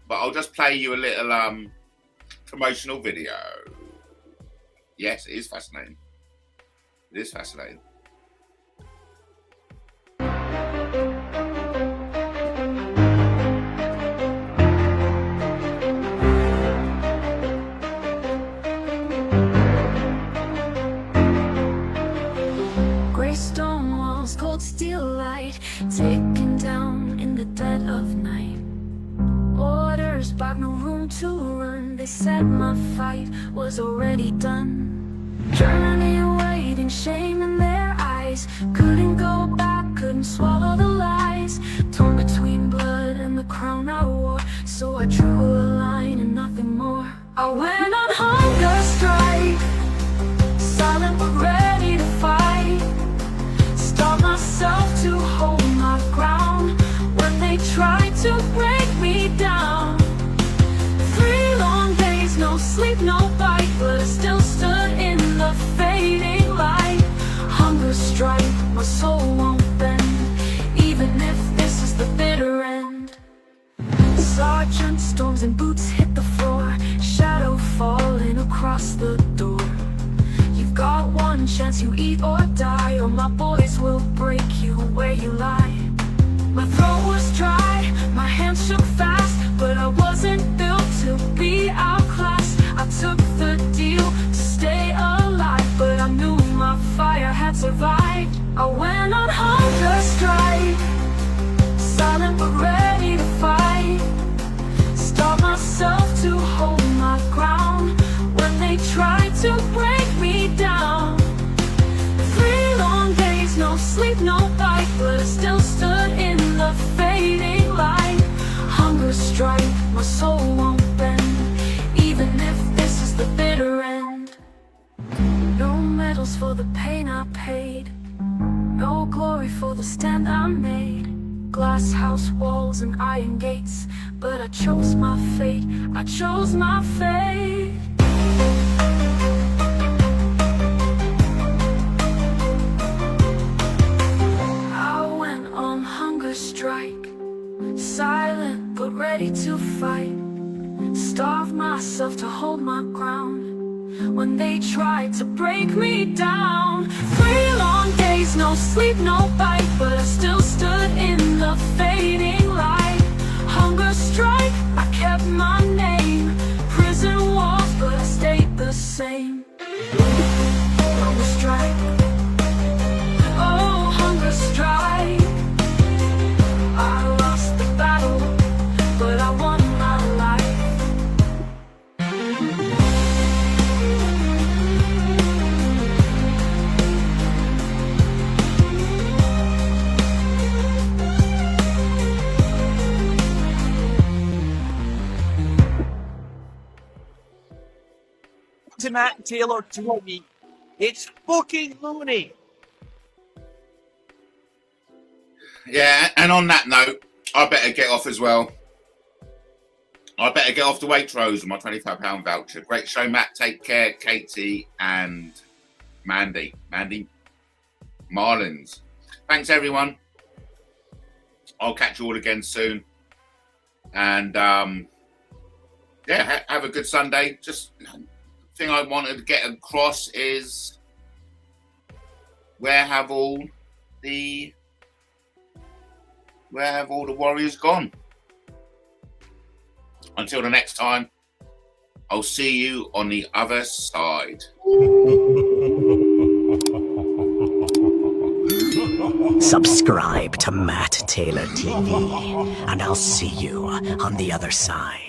But I'll just play you a little promotional video. Yes, it is fascinating. It is fascinating. Stone walls, cold steel light, taken down in the dead of night. Orders, but no room to run. They said my fight was already done. Journey awaiting, shame in their eyes. Couldn't go back, couldn't swallow the lies. Torn between blood and the crown I wore, so I drew a line and nothing more. I went on hunger strike, silent but ready to fight. Taught myself to hold my ground when they tried to break me down. 3 long days, no sleep, no bite, but I still stood in the fading light. Hunger strike, my soul won't bend, even if this is the bitter end. Sergeant storms and boots hit the floor, shadow falling across the door. one chance, you eat or die, or my boys will break you where you lie. My throat was dry, my hands shook fast, but I wasn't built to be outclassed. I took the deal to stay alive, but I knew my fire had survived. I went on hunger strike, silent but ready to fight. Starved myself to hold my ground when they tried to break me down. 3 long days, no sleep, no bite, but I still stood in the fading light. Hunger strike, my soul won't bend, even if this is the bitter end. No medals for the pain I paid, no glory for the stand I made. Glass house walls and iron gates, but I chose my fate, I chose my fate. I went on hunger strike, silent but ready to fight. Starved myself to hold my ground when they tried to break me down. 3 long days, no sleep, no bite, but I still stood in the fading light. Hunger strike, I kept my name. Prison walls, but I stayed the same. Hunger strike, oh hunger strike. I lost the battle, but I won my life. To Matt Taylor TV. It's fucking loony. Yeah, and on that note, I better get off as well. I better get off to Waitrose with my £25 voucher. Great show, Matt. Take care, Katie and Mandy Marlins. Thanks, everyone. I'll catch you all again soon. And yeah, have a good Sunday. Just thing I wanted to get across is where have all the Warriors gone? Until the next time, I'll see you on the other side. Subscribe to Matt Taylor TV, and I'll see you on the other side.